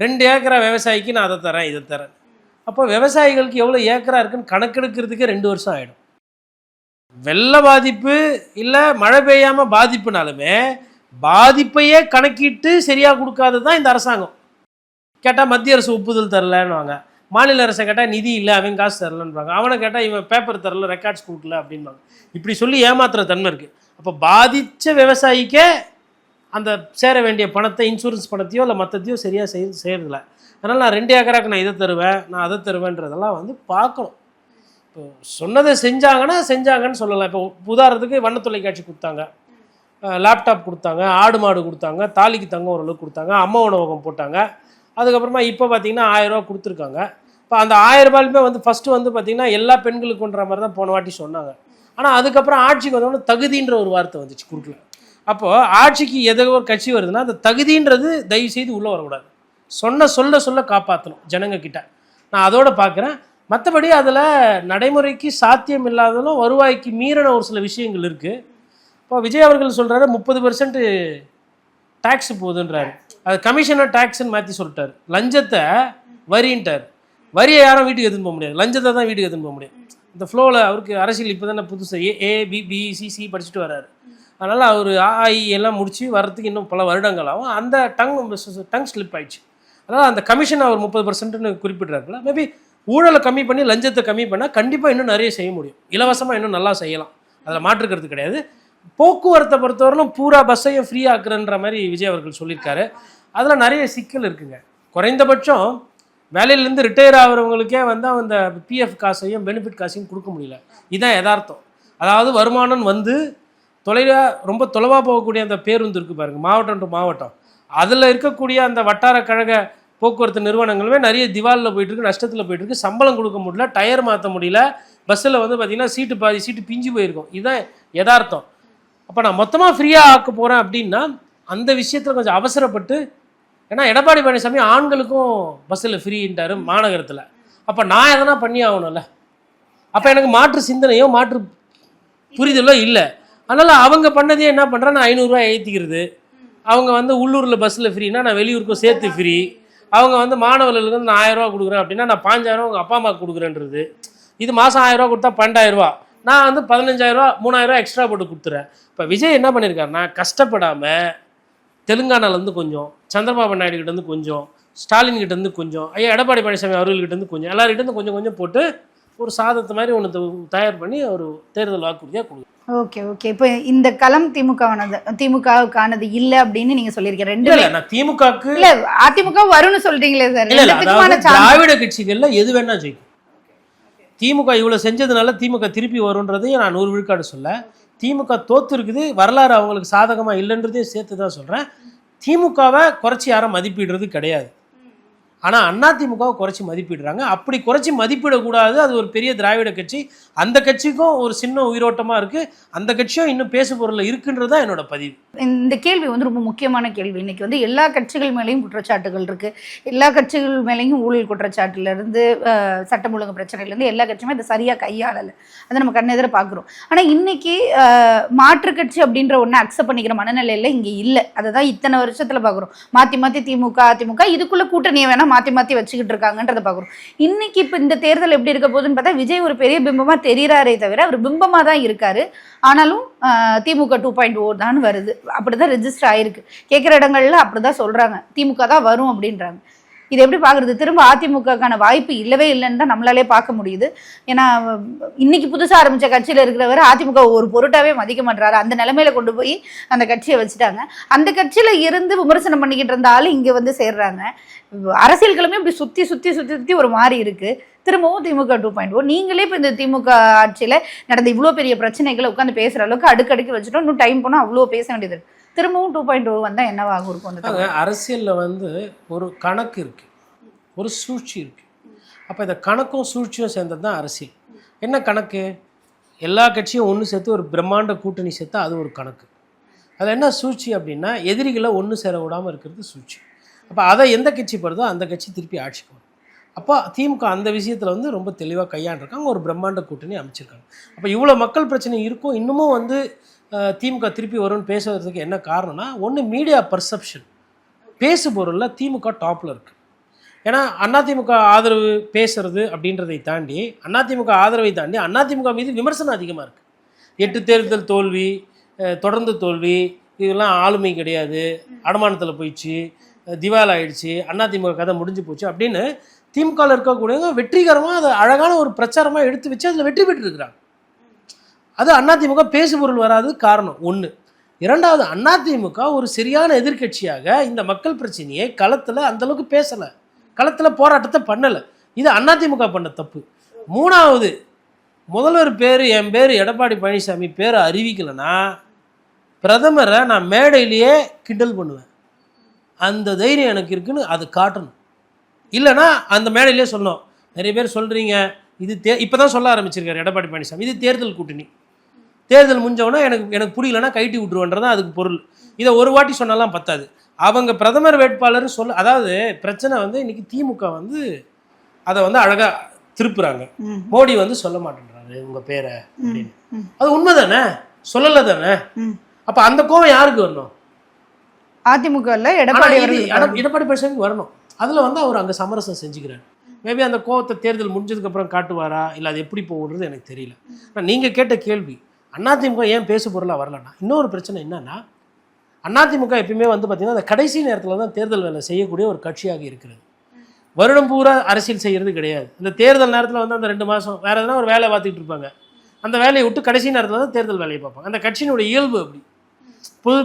2 ஏக்கரா விவசாயிக்கு நான் அதை தரேன் இதை தரேன். அப்போ விவசாயிகளுக்கு எவ்வளோ ஏக்கரா இருக்குன்னு கணக்கெடுக்கிறதுக்கே 2 வருஷம் ஆகிடும். வெள்ள பாதிப்பு இல்லை மழை பெய்யாமல் பாதிப்புனாலுமே பாதிப்பையே கணக்கிட்டு சரியாக கொடுக்காது தான் இந்த அரசாங்கம். கேட்டால் மத்திய அரசு ஒப்புதல் தரலன்னுவாங்க, மாநில அரசை கேட்டால் நிதி இல்லை அவன் காசு தரலன்றாங்க, அவனை கேட்டால் இவன் பேப்பர் தரல ரெக்கார்ட்ஸ் கொடுக்கல அப்படின்பாங்க. இப்படி சொல்லி ஏமாத்துற தன்மை இருக்குது. அப்போ பாதித்த விவசாயிக்கே அந்த சேர வேண்டிய பணத்தை, இன்சூரன்ஸ் பணத்தையோ இல்லை மற்றத்தையோ சரியாக செய்யறதில்ல. அதனால் நான் 2 ஏக்கராக்கு நான் இதை தருவேன், நான் அதை தருவேன்றதெல்லாம் வந்து பார்க்கணும். இப்போ சொன்னதை செஞ்சாங்கன்னு சொல்லலாம். இப்போ உதாரணத்துக்கு வண்ண தொலைக்காட்சி கொடுத்தாங்க, லேப்டாப் கொடுத்தாங்க, ஆடு மாடு கொடுத்தாங்க, தாலிக்கு தங்கம் ஓரளவுக்கு கொடுத்தாங்க, அம்மா உணவகம் போட்டாங்க. அதுக்கப்புறமா இப்போ பார்த்தீங்கன்னா 1000 ரூபா கொடுத்துருக்காங்க. இப்போ அந்த 1000 ரூபாயுமே வந்து ஃபஸ்ட்டு வந்து பார்த்திங்கன்னா எல்லா பெண்களுக்குன்ற மாதிரி தான் போன வாட்டி சொன்னாங்க. ஆனால் அதுக்கப்புறம் ஆட்சிக்கு வந்தோடனே தகுதின்ற ஒரு வார்த்தை வந்துச்சு குறுக்கல. அப்போது ஆட்சிக்கு ஏதோ ஒரு கட்சி வருதுன்னா அந்த தகுதின்றது தயவு செய்து உள்ளே வரக்கூடாது. சொல்ல காப்பாற்றணும் ஜனங்க கிட்ட. நான் அதோடு பார்க்குறேன். மற்றபடி அதில் நடைமுறைக்கு சாத்தியம் இல்லாததும் வருவாய்க்கு மீறின ஒரு சில விஷயங்கள் இருக்குது. இப்போ விஜய் அவர்கள் சொல்கிறாரு 30% டேக்ஸ் போகுதுன்றாரு. அது கமிஷனர் டேக்ஸ்ன்னு மாற்றி சொல்லிட்டார். லஞ்சத்தை வரின்ட்டார். வரியை யாரும் வீட்டுக்கு எடுத்துன்னு போக முடியாது, லஞ்சத்தை தான் வீட்டுக்கு எடுத்துன்னு போக முடியும். இந்த ஃப்ளோவில் அவருக்கு அரசியல் இப்போ தானே புதுசு ABBCC படிச்சுட்டு வர்றாரு. அதனால் அவர் AI எல்லாம் முடித்து வர்றதுக்கு இன்னும் பல வருடங்கள் ஆகும். அந்த டங் ஸ்லிப் ஆயிடுச்சு. அதனால் அந்த கமிஷன் அவர் 30%ன்னு குறிப்பிட்றாருல, மேபி ஊழலை கம்மி பண்ணி லஞ்சத்தை கம்மி பண்ணால் கண்டிப்பாக இன்னும் நிறைய செய்ய முடியும். இலவசமாக இன்னும் நல்லா செய்யலாம், அதில் மாற்றுக்கிறது கிடையாது. போக்குவரத்தை பொறுத்தவரையிலும் பூரா பஸ்ஸையும் ஃப்ரீ ஆக்குறன்ற மாதிரி விஜய் அவர்கள் சொல்லியிருக்காரு. அதில் நிறைய சிக்கல் இருக்குங்க. குறைந்தபட்சம் வேலையிலேருந்து ரிட்டையர் ஆகிறவங்களுக்கே வந்து அந்த PF காசையும் பெனிஃபிட் காசையும் கொடுக்க முடியல. இதுதான் யதார்த்தம். அதாவது வருமானம் வந்து ரொம்ப தொலைவாக போகக்கூடிய அந்த பேருந்து இருக்குது பாருங்கள், மாவட்டம் டு மாவட்டம், அதில் இருக்கக்கூடிய அந்த வட்டார கழக போக்குவரத்து நிறுவனங்களுமே நிறைய திவாலில் போயிட்டுருக்கு, நஷ்டத்தில் போயிட்டுருக்கு. சம்பளம் கொடுக்க முடியல, டயர் மாற்ற முடியல, பஸ்ஸில் வந்து பார்த்திங்கன்னா சீட்டு பாதி சீட்டு பிஞ்சு போயிருக்கும். இதுதான் யதார்த்தம். அப்போ நான் மொத்தமாக ஃப்ரீயாக ஆக்க போகிறேன் அப்படின்னா அந்த விஷயத்தில் கொஞ்சம் அவசரப்பட்டு, ஏன்னா எடப்பாடி பழனிசாமி ஆண்களுக்கும் பஸ்ஸில் ஃப்ரீன்ட்டார் மாநகரத்தில். அப்போ நான் எதனா பண்ணி ஆகணும்ல. அப்போ எனக்கு மாற்று சிந்தனையோ மாற்று புரிதலோ இல்லை. அதனால் அவங்க பண்ணதே என்ன பண்ணுறேன், நான் 500 ரூபா ஏற்றிக்கிறது. அவங்க வந்து உள்ளூரில் பஸ்ஸில் ஃப்ரீனா நான் வெளியூருக்கும் சேர்த்து ஃப்ரீ. அவங்க வந்து மாணவர்களுக்கு வந்து நான் 1000 ரூபா கொடுக்குறேன் அப்படின்னா நான் 5000 உங்கள் அப்பா அம்மாவுக்கு கொடுக்குறேன்றது. இது மாதம் 1000 ரூபா கொடுத்தா 12000 ரூபா, நான் வந்து 15000 ரூபா 3000 ரூபா எக்ஸ்ட்ரா போட்டு கொடுத்துறேன். இப்போ விஜய் என்ன பண்ணியிருக்காருன்னா, கஷ்டப்படாமல் தெலுங்கானாலேருந்து கொஞ்சம், சந்திரபாபு நாயுடு கிட்டேருந்து கொஞ்சம், ஸ்டாலின் கிட்டேருந்து கொஞ்சம், எடப்பாடி பழனிசாமி அவர்கள்கிட்டேருந்து கொஞ்சம், எல்லார்கிட்டேருந்து கொஞ்சம் கொஞ்சம் போட்டு ஒரு சாதத்தை மாதிரி ஒன்று தயார் பண்ணி ஒரு தேர்தல் வாக்குறுதியாக கொடுக்கும். ஓகே. இப்போ இந்த களம் திமுகவுக்கானது இல்லை அப்படின்னு நீங்க சொல்லியிருக்கீங்க. 2 இல்லை, நான் திமுகவுக்கு இல்லை, அதிமுக வரும்னு சொல்றீங்களே சார். திராவிட கட்சிகள்ல எது வேணா ஜெயிக்கும். திமுக இவ்வளவு செஞ்சதுனால திமுக திருப்பி வரும்ன்றதையும் நான் 100 விழுக்காடு சொல்ல. திமுக தோத்து இருக்குது, வரலாறு அவங்களுக்கு சாதகமா இல்லைன்றதையும் சேர்த்து தான் சொல்றேன். திமுகவை குறைச்சி யாரும் மதிப்பிடுறது கிடையாது. ஆனால் அதிமுகவை குறைச்சி மதிப்பிடுறாங்க. அப்படி குறைச்சி மதிப்பிடக்கூடாது. அது ஒரு பெரிய திராவிட கட்சி, அந்த கட்சிக்கும் ஒரு சின்ன உயிரோட்டமாக இருக்குது, அந்த கட்சியும் இன்னும் பேசு பொருளில் இருக்குன்றது தான் என்னோட பதிவு. இந்த கேள்வி வந்து ரொம்ப முக்கியமான கேள்வி. இன்னைக்கு வந்து எல்லா கட்சிகள் மேலேயும் குற்றச்சாட்டுகள் இருக்கு. எல்லா கட்சிகள் மேலேயும் ஊழல் குற்றச்சாட்டுல இருந்து சட்டம் ஒழுங்கு பிரச்சனையில இருந்து எல்லா கட்சியுமே இதை சரியா கையாளலை. அதை நம்ம கண்ணெதிர பார்க்குறோம். ஆனா இன்னைக்கு மாற்று கட்சி அப்படின்ற ஒன்று அக்செப்ட் பண்ணிக்கிற மனநிலையில இங்க இல்லை. அதை தான் இத்தனை வருஷத்துல பார்க்குறோம். மாத்தி மாத்தி திமுக அதிமுக இதுக்குள்ள கூட்டணியை வேணா மாத்தி மாத்தி வச்சுக்கிட்டு இருக்காங்கன்றதை பார்க்குறோம். இன்னைக்கு இப்போ இந்த தேர்தல் எப்படி இருக்க போகுதுன்னு பார்த்தா விஜய் ஒரு பெரிய பிம்பமா தெரிகிறாரே தவிர அவர் பிம்பமா தான் இருக்காரு. ஆனாலும் திமுக 2.0 தான் வருது. அப்படிதான் ரெஜிஸ்டர் ஆயிருக்கு. கேட்குற இடங்கள்ல அப்படிதான் சொல்றாங்க, திமுக தான் வரும் அப்படின்றாங்க. இது எப்படி பார்க்குறது? திரும்ப அதிமுகக்கான வாய்ப்பு இல்லவே இல்லைன்னு தான் நம்மளாலே பார்க்க முடியுது. ஏன்னா இன்னைக்கு புதுசாக ஆரம்பித்த கட்சியில் இருக்கிறவரை அதிமுக ஒரு பொருட்டாவே மதிக்க மாட்டாரு. அந்த நிலைமையில கொண்டு போய் அந்த கட்சியை வச்சுட்டாங்க. அந்த கட்சியில் இருந்து விமர்சனம் பண்ணிக்கிட்டு இருந்தாலும் இங்கே வந்து சேர்றாங்க. அரசியல் கிழமை இப்படி சுற்றி சுற்றி சுற்றி சுற்றி ஒரு மாதிரி இருக்கு. திரும்பவும் திமுக 2.0. நீங்களே இப்போ இந்த திமுக ஆட்சியில் நடந்த இவ்வளோ பெரிய பிரச்சனைகளை உட்காந்து பேசுகிற அளவுக்கு அடுக்கடுக்கி வச்சுட்டோம். இன்னும் டைம் போனால் அவ்வளோ பேச வேண்டியது இருக்கு. திரும்பவும் 2.0 வந்தால் என்னவாகும் இருக்கும்? அரசியலில் வந்து ஒரு கணக்கு இருக்கு, ஒரு சூழ்ச்சி இருக்கு. அப்போ இந்த கணக்கும் சூழ்ச்சியும் சேர்ந்தது தான் அரசியல். என்ன கணக்கு? எல்லா கட்சியும் ஒன்று சேர்த்து ஒரு பிரம்மாண்ட கூட்டணி சேர்த்தா அது ஒரு கணக்கு. அதில் என்ன சூழ்ச்சி அப்படின்னா எதிரிகளை ஒன்று சேர விடாமல் இருக்கிறது சூழ்ச்சி. அப்போ அதை எந்த கட்சி படுதோ அந்த கட்சி திருப்பி ஆட்சிக்கு வரும். அப்போ திமுக அந்த விஷயத்தில் வந்து ரொம்ப தெளிவாக கையாண்டிருக்காங்க. ஒரு பிரம்மாண்ட கூட்டணி அமைச்சிருக்காங்க. அப்போ இவ்வளோ மக்கள் பிரச்சனை இருக்கும், இன்னமும் வந்து திமுக திருப்பி வரும்னு பேசுறதுக்கு என்ன காரணம்னா, ஒன்று மீடியா பர்செப்ஷன், பேசு பொருளில் திமுக டாப்பில் இருக்குது. ஏன்னா அதிமுக ஆதரவு பேசுறது அப்படின்றதை தாண்டி அதிமுக ஆதரவை தாண்டி அதிமுக மீது விமர்சனம் அதிகமாக இருக்குது. 8 தேர்தல் தோல்வி, தொடர்ந்து தோல்வி, இதெல்லாம் ஆளுமை கிடையாது, அடமானத்தில் போயிடுச்சு, திவால் ஆயிடுச்சு, அதிமுக கதை முடிஞ்சு போச்சு அப்படின்னு திமுகவில் இருக்கக்கூடியவங்க வெற்றிகரமாக அதை அழகான ஒரு பிரச்சாரமாக எடுத்து வச்சு அதில் வெற்றி பெற்றுருக்கிறாங்க. அது அதிமுக பேசு பொருள் வராது காரணம் ஒன்று. இரண்டாவது, அதிமுக ஒரு சரியான எதிர்கட்சியாக இந்த மக்கள் பிரச்சனையை களத்தில் அந்தளவுக்கு பேசலை, களத்தில் போராட்டத்தை பண்ணலை. இது அதிமுக பண்ண தப்பு. மூணாவது, முதல்வர் பேர் என் பேர் எடப்பாடி பழனிசாமி பேரை அறிவிக்கலைன்னா பிரதமரை நான் மேடையிலேயே கிண்டல் பண்ணுவேன். அந்த தைரியம் எனக்கு இருக்குன்னு அது காட்டணும். இல்லைனா அந்த மேடையிலே சொல்லணும். நிறைய பேர் சொல்கிறீங்க இது இப்போ தான் சொல்ல ஆரம்பிச்சிருக்காரு எடப்பாடி பழனிசாமி, இது தேர்தல் கூட்டணி, தேர்தல் முடிஞ்சவொன்னே எனக்கு பிடிக்கலன்னா கைட்டி விட்டுருவேன்றதான் அதுக்கு பொருள். இதை ஒரு வாட்டி சொன்னாலாம் பத்தாது. அவங்க பிரதமர் வேட்பாளர் சொல்ல, அதாவது பிரச்சனை வந்து இன்னைக்கு திமுக வந்து அதை வந்து அழகாக திருப்புறாங்க. மோடி வந்து சொல்ல மாட்டேன்றாரு உங்கள் பேரை அப்படின்னு. அது உண்மை தானே, சொல்லலை தானே? அப்போ அந்த கோவம் யாருக்கு வரணும்? அதிமுக இல்லை, எடப்பாடி பழனிசாமிக்கு வரணும். அதில் வந்து அவர் அங்கே சமரசம் செஞ்சுக்கிறார். மேபி அந்த கோவத்தை தேர்தல் முடிஞ்சதுக்கப்புறம் காட்டுவாரா இல்லை அது எப்படி போகுன்றது எனக்கு தெரியல. ஆனால் நீங்கள் கேட்ட கேள்வி அதிமுக ஏன் பேசு பொருளாக வரலன்னா, இன்னொரு பிரச்சனை என்னன்னா, அதிமுக எப்பயுமே வந்து பார்த்திங்கன்னா அந்த கடைசி நேரத்தில் தான் தேர்தல் வேலை செய்யக்கூடிய ஒரு கட்சியாக இருக்கிறது. வருடம் பூரா அரசியல் செய்கிறது கிடையாது. இந்த தேர்தல் நேரத்தில் வந்து அந்த 2 மாதம் வேறு எதனா ஒரு வேலை பார்த்துக்கிட்டு இருப்பாங்க. அந்த வேலையை விட்டு கடைசி நேரத்தில் தான் தேர்தல் வேலையை பார்ப்பாங்க. அந்த கட்சியினுடைய இயல்பு அப்படி.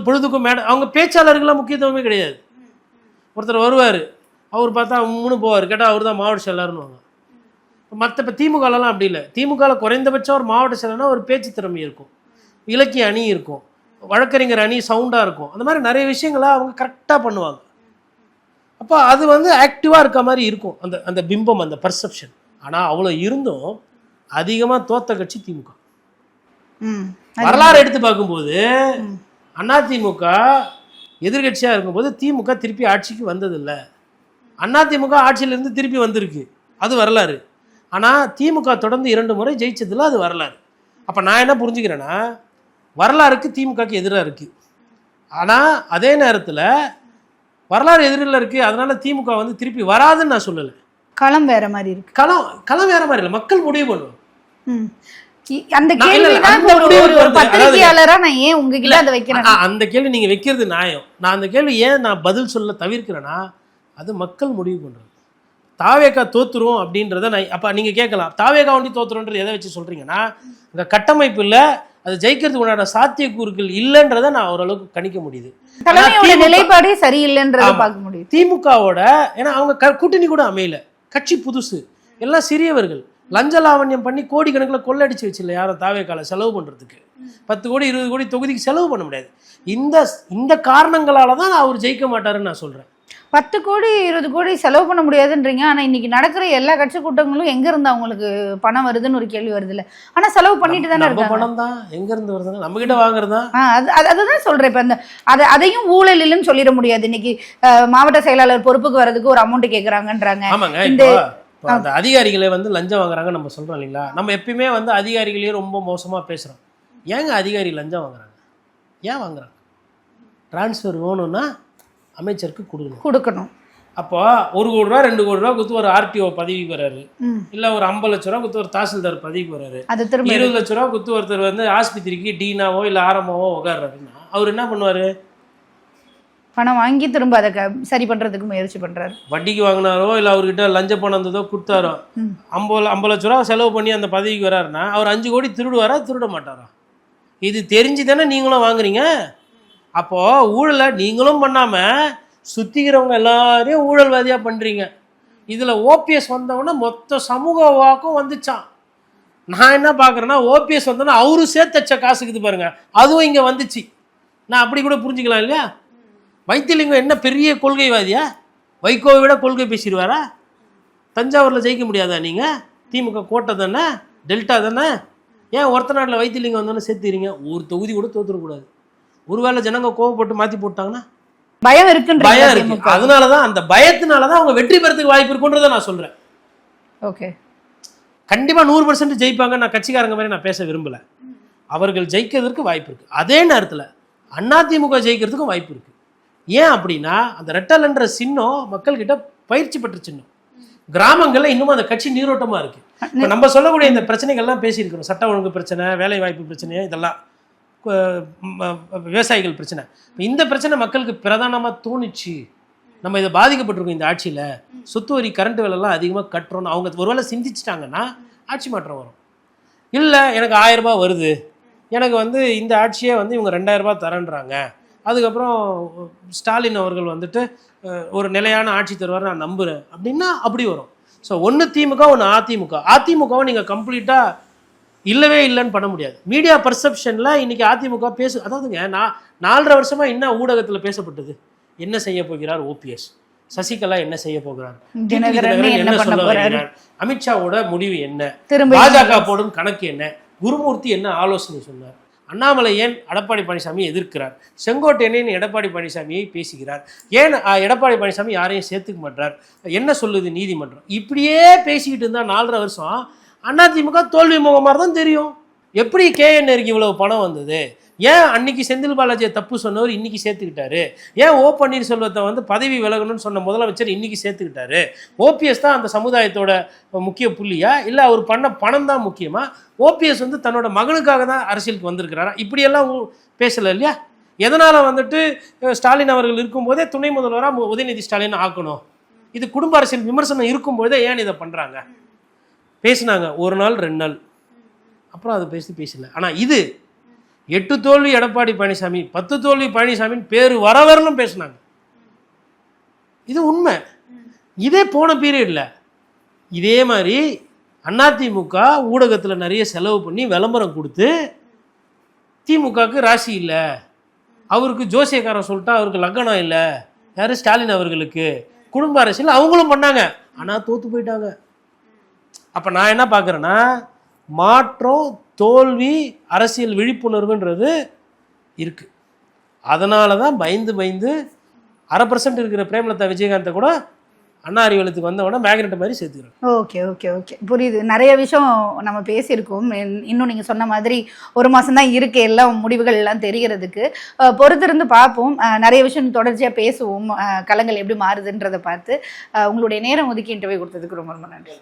பொழுதுக்கும் மேடம் அவங்க பேச்சாளர்களாம் முக்கியத்துவமே கிடையாது. ஒருத்தர் வருவார், அவர் பார்த்தா முன்னு போவார், கேட்டால் அவர் தான் மாவட்ட செயலாளர்னுவாங்க. மற்ற இப்போ திமுகலாம் அப்படி இல்லை. திமுகவில் குறைந்தபட்சம் ஒரு மாவட்ட செயலர்னா ஒரு பேச்சு திறமை இருக்கும், இலக்கிய அணி இருக்கும், வழக்கறிஞர் அணி சவுண்டாக இருக்கும். அந்த மாதிரி நிறைய விஷயங்களை அவங்க கரெக்டாக பண்ணுவாங்க. அப்போ அது வந்து ஆக்டிவாக இருக்க மாதிரி இருக்கும் அந்த அந்த பிம்பம், அந்த பர்செப்ஷன். ஆனால் அவ்வளோ இருந்தும் அதிகமாக தோத்த கட்சி திமுக. வரலாறு எடுத்து பார்க்கும்போது அதிமுக எதிர்கட்சியாக இருக்கும்போது திமுக திருப்பி ஆட்சிக்கு வந்ததில்லை. அதிமுக ஆட்சியிலேருந்து திருப்பி வந்திருக்கு, அது வரலாறு. ஆனால் திமுக தொடர்ந்து 2 முறை ஜெயிச்சதில்லை, அது வரலாறு. அப்போ நான் என்ன புரிஞ்சுக்கிறேன்னா, வரலாறுக்கு திமுகக்கு எதிராக இருக்குது. ஆனால் அதே நேரத்தில் வரலாறு எதிரில் இருக்குது, அதனால திமுக வந்து திருப்பி வராதுன்னு நான் சொல்லலை. களம் வேற மாதிரி இருக்கு. களம் வேற மாதிரி இல்லை, மக்கள் முடிவு பண்ணுவோம். அந்த கேள்வி பத்திரிகையாளரா நான் ஏன் உங்ககிட்ட அதை வைக்கிறேன்? அந்த கேள்வி நீங்க வைக்கிறது நியாயம். நான் அந்த கேள்வி ஏன் நான் பதில் சொல்ல தவிர்க்கிறேன்னா, அது மக்கள் முடிவு பண்றது. தாவேகா தோத்துரும் அப்படின்றத நான் அப்ப நீங்க கேட்கலாம், தாவேகா ஒண்டி தோத்துருன்றது எதை வச்சு சொல்றீங்கன்னா, இந்த கட்டமைப்பு இல்ல, அது ஜெயிக்கிறதுக்கு உண்டான சாத்தியக்கூறுகள் இல்லைன்றதை நான் ஓரளவுக்கு கணிக்க முடியுது. நிலைப்பாடே சரியில்லைன்றத பார்க்க முடியும் திமுகவோட. ஏன்னா அவங்க கூட்டணி கூட அமையல, கட்சி புதுசு, எல்லாம் சிறியவர்கள், லஞ்ச லாவண்யம் பண்ணி கோடிக்கணக்கில் கொள்ளடிச்சு வச்சில்ல யாரும் தாவேகால செலவு பண்ணுறதுக்கு. 10 கோடி 20 கோடி தொகுதிக்கு செலவு பண்ண முடியாது. இந்த காரணங்களால தான் அவர் ஜெயிக்க மாட்டாருன்னு நான் சொல்கிறேன். 10 கோடி 20 கோடி செலவு பண்ண முடியாதுன்றீங்க. ஆனா இன்னைக்கு நடக்கிற எல்லா கட்சி கூட்டங்களும் எங்க இருந்து அவங்களுக்கு பணம் வருதுன்னு ஒரு கேள்வி வருது இல்ல. ஆனா செலவு பண்ணிட்டு தானே இருக்காங்க. பணம் தான் எங்க இருந்து வருதுன்னா நம்ம கிட்ட வாங்குறதா. அதுதான் சொல்றேன். இப்ப அந்த அதையும் ஊழல் இல்லைன்னு சொல்லிட முடியாது. இன்னைக்கு மாவட்ட செயலாளர் பொறுப்புக்கு வர்றதுக்கு ஒரு அமௌண்ட் கேக்குறாங்கன்றாங்க. ஆமாங்க. இந்த அந்த அதிகாரிகளை வந்து லஞ்சம் வாங்குறாங்க நம்ம சொல்றோம் இல்லைங்களா. நம்ம எப்பயுமே வந்து அதிகாரிகளையே ரொம்ப மோசமா பேசுறோம். ஏங்க அதிகாரி லஞ்சம் வாங்குறாங்க? ஏன் வாங்குறாங்க? டிரான்ஸ்ஃபர் வேணும்னா அமைச்சருக்கு கொடுக்கணும். அப்போ 1 கோடி ரூபா 2 கோடி ரூபா கொடுத்து ஒரு ஆர்டிஓ பதவிக்கு வர்றாரு, இல்ல ஒரு 50 லட்ச ரூபா கொடுத்து ஒரு தாசில்தார் பதவிக்கு வர்றாரு, 20 லட்ச ரூபா கொடுத்து ஒருத்தர் வந்து ஆஸ்பத்திரிக்கு டீனாவோ இல்ல ஆரம்பவோ உட்கார்றாருன்னா அவர் என்ன பண்ணுவாரு? பணம் வாங்கி திரும்ப அதை சரி பண்றதுக்கு முயற்சி பண்றாரு. வட்டிக்கு வாங்கினாரோ இல்ல அவர்கிட்ட லஞ்ச பணம் இருந்ததோ கொடுத்தாரோ 50 லட்ச ரூபா செலவு பண்ணி அந்த பதவிக்கு வர்றாருன்னா அவர் 5 கோடி திருடுவாரா திருட மாட்டாரா? இது தெரிஞ்சு தானே நீங்களும் வாங்குறீங்க. அப்போ ஊழலை நீங்களும் பண்ணாம சுத்திக்கிறவங்க எல்லாரையும் ஊழல்வாதியா பண்றீங்க. இதுல ஓபிஎஸ் வந்தவொடனே மொத்த சமூக வாக்கும் வந்துச்சான். நான் என்ன பாக்குறேன்னா ஓபிஎஸ் வந்தோன்னா அவரும் சேர்த்து வச்ச காசுக்குது பாருங்க, அதுவும் இங்க வந்துச்சு. நான் அப்படி கூட புரிஞ்சுக்கலாம் இல்லையா? வைத்திலிங்கம் என்ன பெரிய கொள்கைவாதியா? வைகோவை விட கொள்கை பேசிடுவாரா? தஞ்சாவூர்ல ஜெயிக்க முடியாதா நீங்க? திமுக கோட்டை தானே, டெல்டா தானே. ஏன் ஒருத்த நாட்டில் வைத்திலிங்கம் வந்தோன்னு சேர்த்துறீங்க? ஒரு தொகுதி கூட தோத்துடக்கூடாது. ஒருவேளை ஜனங்க கோவப்பட்டு மாத்தி போட்டாங்கன்னா பயம் இருக்கு. அதனாலதான் அந்த பயத்தினாலதான் அவங்க வெற்றி பெறதுக்கு வாய்ப்பு இருக்குன்றதை நான் சொல்றேன். ஓகே, கண்டிப்பா 100% ஜெயிப்பாங்க. நான் கட்சிக்காரங்க மாதிரி நான் பேச விரும்பல. அவர்கள் ஜெயிக்கிறதுக்கு வாய்ப்பு இருக்கு. அதே நேரத்தில் அதிமுக ஜெயிக்கிறதுக்கும் வாய்ப்பு இருக்கு. ஏன் அப்படின்னா அந்த ரெட்டல்ன்ற சின்னம் மக்கள் கிட்ட பயிற்சி பெற்ற சின்னம். கிராமங்கள்ல இன்னும் அந்த கட்சி நீரோட்டமா இருக்கு. இப்ப நம்ம சொல்லக்கூடிய இந்த பிரச்சனைகள்லாம் பேசியிருக்கிறோம். சட்ட ஒழுங்கு பிரச்சனை, வேலை வாய்ப்பு பிரச்சனை, இதெல்லாம் விவசாயிகள் பிரச்சனை. இந்த பிரச்சனை மக்களுக்கு பிரதானமாக தோணுச்சு. நம்ம இதை பாதிக்கப்பட்டிருக்கோம் இந்த ஆட்சியில். சொத்து வரி, கரண்ட் விலைலாம் அதிகமாக கட்டுறோன்னு அவங்க ஒருவேளை சிந்திச்சிட்டாங்கன்னா ஆட்சி மாற்றம் வரும். இல்லை எனக்கு 1000 ரூபாய் வருது, எனக்கு வந்து இந்த ஆட்சியே வந்து இவங்க 2000 ரூபாய் தரேன்றாங்க, அதுக்கப்புறம் ஸ்டாலின் அவர்கள் வந்துட்டு ஒரு நிலையான ஆட்சி தருவார் நான் நம்புகிறேன் அப்படின்னா அப்படி வரும். ஸோ ஒன்று திமுக, ஒன்று அதிமுக. அதிமுகவை நீங்கள் கம்ப்ளீட்டாக இல்லவே இல்லைன்னு பண்ண முடியாது. மீடியா பர்செப்ஷனில் இன்னைக்கு அதிமுக அதாவதுங்க, நான் 4.5 வருஷமா என்ன ஊடகத்தில் பேசப்பட்டது? என்ன செய்ய போகிறார் ஓபிஎஸ், சசிகலா என்ன செய்ய போகிறார், என்ன சொல்ல வருகிறார், அமித்ஷாவோட முடிவு என்ன, பாஜக போடும் கணக்கு என்ன, குருமூர்த்தி என்ன ஆலோசனை சொன்னார், அண்ணாமலை ஏன் எடப்பாடி பழனிசாமி எதிர்க்கிறார், செங்கோட்டையன் எடப்பாடி பழனிசாமியை பேசுகிறார், ஏன் எடப்பாடி பழனிசாமி யாரையும் சேர்த்துக்க மாட்டார், என்ன சொல்லுது நீதிமன்றம், இப்படியே பேசிக்கிட்டு இருந்தால் 4.5 வருஷம் அதிமுக தோல்வி முகமாக தான் தெரியும். எப்படி கேஎன்ஆருக்கு இவ்வளவு பணம் வந்தது? ஏன் அன்னைக்கு செந்தில் பாலாஜியை தப்பு சொன்னவர் இன்னைக்கு சேர்த்துக்கிட்டாரு? ஏன் ஓ பன்னீர்செல்வத்தை வந்து பதவி விலகணும்னு சொன்ன முதலமைச்சர் இன்னைக்கு சேர்த்துக்கிட்டாரு? ஓபிஎஸ் தான் அந்த சமுதாயத்தோட முக்கிய புள்ளியா, இல்லை அவர் பண்ண பணம் தான் முக்கியமா? ஓபிஎஸ் வந்து தன்னோட மகனுக்காக தான் அரசியலுக்கு வந்திருக்கிறாரா? இப்படியெல்லாம் பேசலை இல்லையா? எதனால் வந்துட்டு ஸ்டாலின் அவர்கள் இருக்கும்போதே துணை முதல்வராக உதயநிதி ஸ்டாலின் ஆக்கணும்? இது குடும்ப அரசியல் விமர்சனம் இருக்கும்போதே ஏன் இதை பண்ணுறாங்க? பேசினாங்க 1 நாள் 2 நாள், அப்புறம் அதை பேசல. ஆனால் இது 8 தோல்வி எடப்பாடி பழனிசாமி, 10 தோல்வி பழனிசாமின்னு பேர் வரவரலும் பேசினாங்க. இது உண்மை. இதே போன பீரியட்ல இதே மாதிரி அதிமுக ஊடகத்தில் நிறைய செலவு பண்ணி விளம்பரம் கொடுத்து திமுகவுக்கு ராசி இல்லை, அவருக்கு ஜோசியக்காரன் சொல்லிட்டா அவருக்கு லக்னம் இல்லை, யாரு ஸ்டாலின் அவர்களுக்கு குடும்ப அரசியல் அவங்களும் பண்ணாங்க. ஆனால் தோத்து போயிட்டாங்க. அப்போ நான் என்ன பார்க்குறேன்னா, மாற்றம், தோல்வி, அரசியல் விழிப்புணர்வுன்றது இருக்குது. அதனால தான் பயந்து 1/2% இருக்கிற பிரேமலதா விஜயகாந்தை கூட அண்ணா அறிவாலயத்துக்கு வந்தவொடனே மேக்னெட் மாதிரி சேர்த்துக்கிறேன். ஓகே ஓகே ஓகே, புரியுது. நிறைய விஷயம் நம்ம பேசியிருக்கோம். இன்னும் நீங்கள் சொன்ன மாதிரி 1 மாதம் தான் இருக்கு எல்லாம் முடிவுகள் எல்லாம் தெரிகிறதுக்கு. பொறுத்திருந்து பார்ப்போம். நிறைய விஷயம் தொடர்ச்சியாக பேசுவோம். களங்கள் எப்படி மாறுதுன்றதை பார்த்து. உங்களுடைய நேரம் ஒதுக்கி இன்டர்வியூ கொடுத்ததுக்கு ரொம்ப ரொம்ப நன்றி.